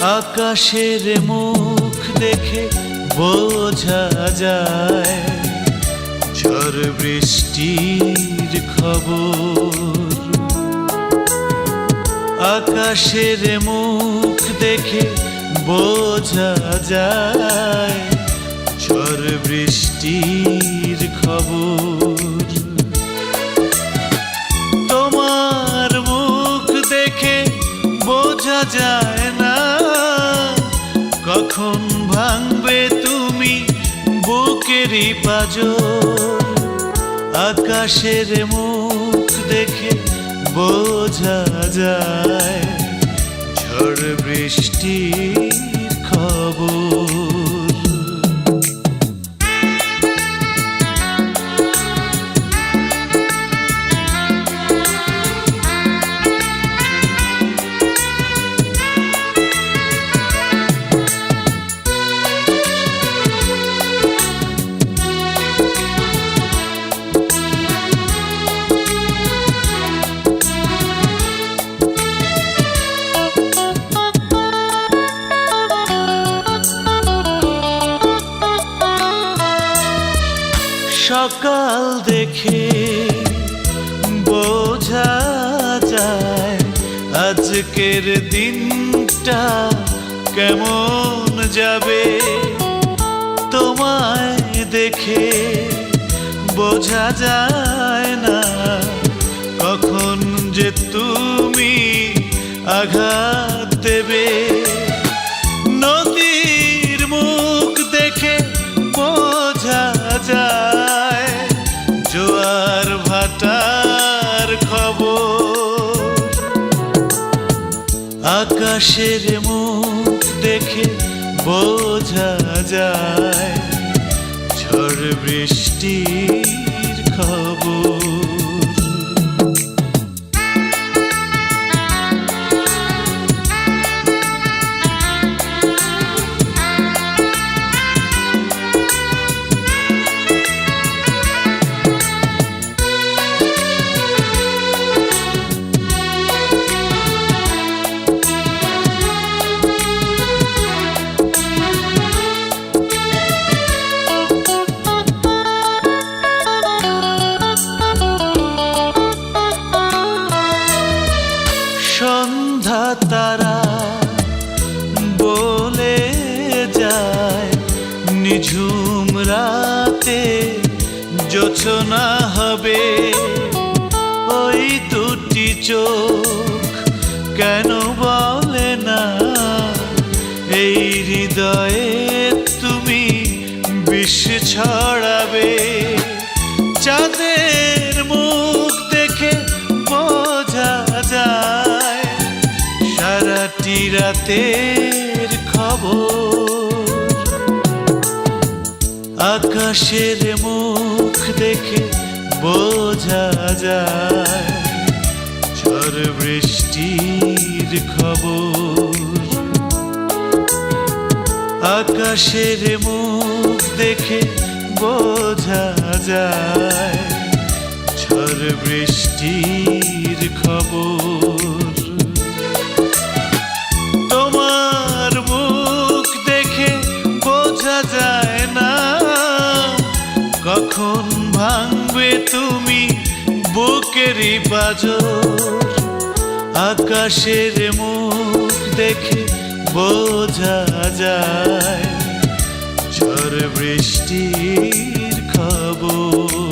আকাশের মুখ দেখে বোঝা যায় ঝড় বৃষ্টির খবর। আকাশের মুখ দেখে বোঝা যায় ঝড় বৃষ্টির খবর। তোমার মুখ দেখে বোঝা যায় না কখন ভাঙবে তুমি বুকেরই পাঁজর। আকাশের মুখ দেখে বোঝা যায় ঝড় বৃষ্টির খবর। সকাল দেখে বোঝা যায় আজকের দিনটা কেমন যাবে। তোমায় দেখে বোঝা যায় না কখন যে তুমি আঘাত দেবে। নদীর মুখ দেখে বোঝা যায় জোয়ার ভাটার খবর। আকাশের মুখ দেখে বোঝা যায় ঝড় বৃষ্টির খবর। সন্ধ্যা তারা বলে যায় নিঝুম রাতে জোছনা হবে। ওই দুটি চোখ কেন বলে না এই হৃদয়ে তুমি বিষ ছড়াবে। চাঁদের মুখ দেখে বোঝা যায় সারাটি রাতের খবর। আকাশের মুখ দেখে বোঝা যায় ঝড় বৃষ্টির খবর। আকাশের মুখ দেখে বোঝা যায় ঝড় বৃষ্টির খবর। তোমার মুখ দেখে বোঝা যায় না কখন ভাঙবে তুমি বুকেরই পাঁজর। আকাশের মুখ দেখে বোঝা যায় ঝড় বৃষ্টির খবর।